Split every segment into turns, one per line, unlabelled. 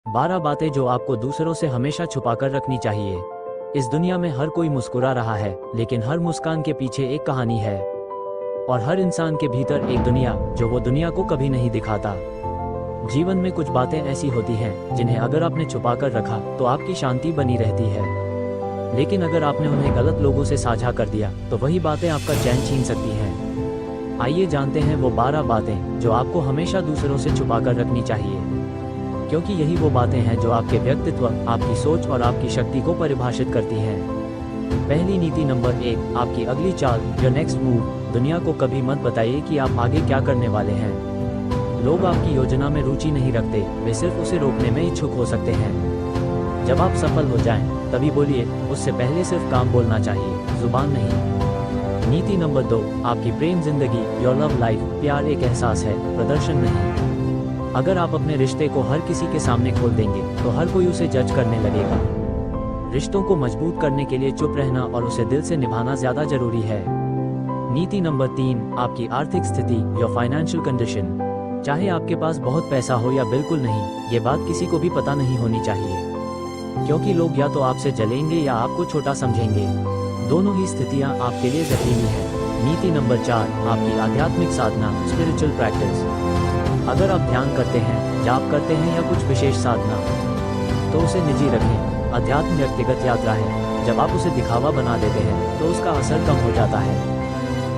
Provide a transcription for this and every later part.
12 बातें जो आपको दूसरों से हमेशा छुपाकर रखनी चाहिए। इस दुनिया में हर कोई मुस्कुरा रहा है, लेकिन हर मुस्कान के पीछे एक कहानी है और हर इंसान के भीतर एक दुनिया जो वो दुनिया को कभी नहीं दिखाता। जीवन में कुछ बातें ऐसी होती हैं जिन्हें अगर आपने छुपाकर रखा तो आपकी शांति बनी रहती है, लेकिन अगर आपने उन्हें गलत लोगों से साझा कर दिया तो वही बातें आपका चैन छीन सकती हैं। आइए जानते हैं वो 12 बातें जो आपको हमेशा दूसरों से छुपाकर रखनी चाहिए, क्योंकि यही वो बातें हैं जो आपके व्यक्तित्व, आपकी सोच और आपकी शक्ति को परिभाषित करती हैं। पहली नीति नंबर 1, आपकी अगली चाल, योर नेक्स्ट मूव। दुनिया को कभी मत बताइए कि आप आगे क्या करने वाले हैं। लोग आपकी योजना में रुचि नहीं रखते, वे सिर्फ उसे रोकने में इच्छुक हो सकते हैं। जब आप सफल हो जाएं, तभी बोलिए, उससे पहले सिर्फ काम बोलना चाहिए, जुबान नहीं। नीति नंबर 2, आपकी प्रेम जिंदगी, योर लव लाइफ। प्यार एक एहसास है, प्रदर्शन नहीं। अगर आप अपने रिश्ते को हर किसी के सामने खोल देंगे तो हर कोई उसे जज करने लगेगा। रिश्तों को मजबूत करने के लिए चुप रहना और उसे दिल से निभाना ज्यादा जरूरी है। नीति नंबर 3, आपकी आर्थिक स्थिति, योर फाइनेंशियल कंडीशन। चाहे आपके पास बहुत पैसा हो या बिल्कुल नहीं, ये बात किसी को भी पता नहीं होनी चाहिए, क्योंकि लोग या तो आपसे जलेंगे या आपको छोटा समझेंगे। दोनों ही स्थितियां आपके लिए जहरीली हैं। नीति नंबर 4, आपकी आध्यात्मिक साधना, स्पिरिचुअल प्रैक्टिस। अगर आप ध्यान करते हैं, जाप करते हैं या कुछ विशेष साधना, तो उसे निजी रखें। अध्यात्म व्यक्तिगत यात्रा है, जब आप उसे दिखावा बना देते हैं तो उसका असर कम हो जाता है।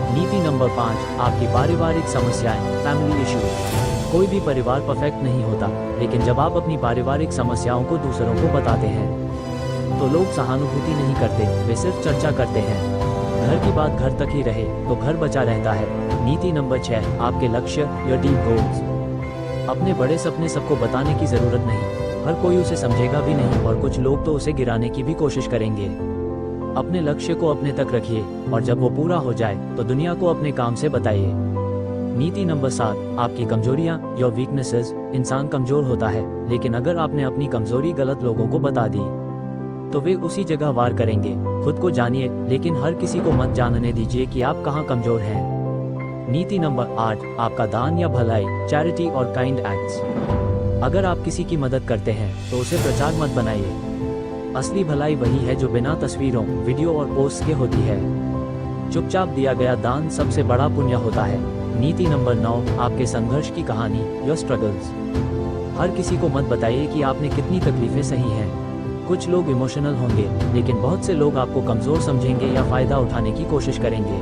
नीति नंबर 5, आपकी पारिवारिक समस्याएं, फैमिली इश्यूज। कोई भी परिवार परफेक्ट नहीं होता, लेकिन जब आप अपनी पारिवारिक समस्याओं को दूसरों को बताते हैं तो लोग सहानुभूति नहीं करते, वे सिर्फ चर्चा करते हैं। घर की बात घर तक ही रहे तो घर बचा रहता है। नीति नंबर 6, आपके लक्ष्य, योर डीप गोल्स। अपने बड़े सपने सबको बताने की जरूरत नहीं, हर कोई उसे समझेगा भी नहीं और कुछ लोग तो उसे गिराने की भी कोशिश करेंगे। अपने लक्ष्य को अपने तक रखिए और जब वो पूरा हो जाए तो दुनिया को अपने काम से बताइए। नीति नंबर 7, आपकी कमजोरियां, योर वीकनेसेस। इंसान कमजोर होता है, लेकिन अगर आपने अपनी कमजोरी गलत लोगों को बता दी तो वे उसी जगह वार करेंगे। खुद को जानिए, लेकिन हर किसी को मत जानने दीजिए कि आप कहाँ कमजोर हैं। नीति नंबर 8, आपका दान या भलाई, चैरिटी और काइंड एक्ट्स। अगर आप किसी की मदद करते हैं तो उसे प्रचार मत बनाइए। असली भलाई वही है जो बिना तस्वीरों, वीडियो और पोस्ट के होती है। चुपचाप दिया गया दान सबसे बड़ा पुण्य होता है। नीति नंबर 9, आपके संघर्ष की कहानी, योर स्ट्रगल्स। हर किसी को मत बताइए कि आपने कितनी तकलीफें सही हैं। कुछ लोग इमोशनल होंगे, लेकिन बहुत से लोग आपको कमजोर समझेंगे या फायदा उठाने की कोशिश करेंगे।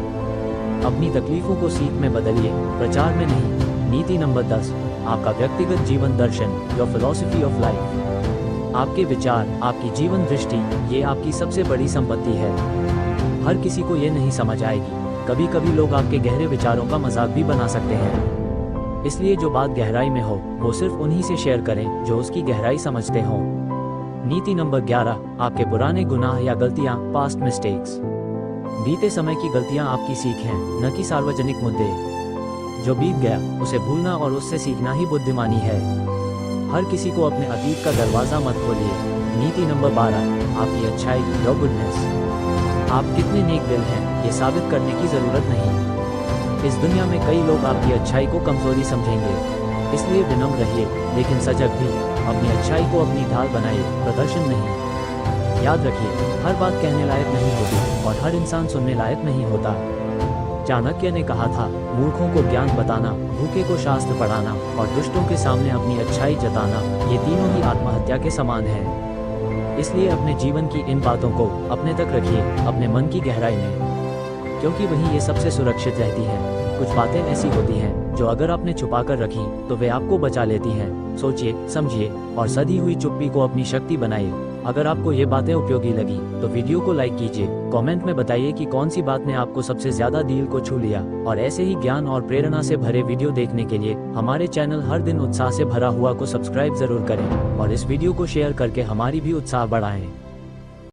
अपनी तकलीफों को सीख में बदलिए, प्रचार में नहीं। नीति नंबर 10, आपका व्यक्तिगत जीवन दर्शन, योर फिलॉसफी ऑफ लाइफ। आपके विचार, आपकी जीवन दृष्टि, ये आपकी सबसे बड़ी संपत्ति है। हर किसी को ये नहीं समझ आएगी। कभी कभी लोग आपके गहरे विचारों का मजाक भी बना सकते हैं, इसलिए जो बात गहराई में हो वो सिर्फ उन्हीं से शेयर करें जो उसकी गहराई समझते हों। नीति नंबर 11, आपके पुराने गुनाह या गलतियां, पास्ट मिस्टेक्स। बीते समय की गलतियां आपकी सीख हैं, न कि सार्वजनिक मुद्दे। जो बीत गया उसे भूलना और उससे सीखना ही बुद्धिमानी है। हर किसी को अपने अतीत का दरवाजा मत खोलिए। नीति नंबर 12, आपकी अच्छाई, योर गुडनेस। आप कितने नेक दिल हैं ये साबित करने की जरूरत नहीं। इस दुनिया में कई लोग आपकी अच्छाई को कमजोरी समझेंगे, इसलिए विनम्र रहिए, लेकिन सजग भी। अपनी अच्छाई को अपनी ढाल बनाइए, प्रदर्शन नहीं। याद रखिए, हर बात कहने लायक नहीं होती और हर इंसान सुनने लायक नहीं होता। चाणक्य ने कहा था, मूर्खों को ज्ञान बताना, भूखे को शास्त्र पढ़ाना और दुष्टों के सामने अपनी अच्छाई जताना, ये तीनों ही आत्महत्या के समान हैं। इसलिए अपने जीवन की इन बातों को अपने तक रखिए, अपने मन की गहराई में, क्योंकि वहीं ये सबसे सुरक्षित रहती हैं। कुछ बातें ऐसी होती हैं जो अगर आपने छुपा कर रखी तो वे आपको बचा लेती हैं। सोचिए, समझिए और सधी हुई चुप्पी को अपनी शक्ति बनाइए। अगर आपको ये बातें उपयोगी लगी तो वीडियो को लाइक कीजिए, कमेंट में बताइए कि कौन सी बात ने आपको सबसे ज्यादा दिल को छू लिया। और ऐसे ही ज्ञान और प्रेरणा से भरे वीडियो देखने के लिए हमारे चैनल हर दिन उत्साह से भरा हुआ को सब्सक्राइब जरूर करें और इस वीडियो को शेयर करके हमारी भी उत्साह बढ़ाएं।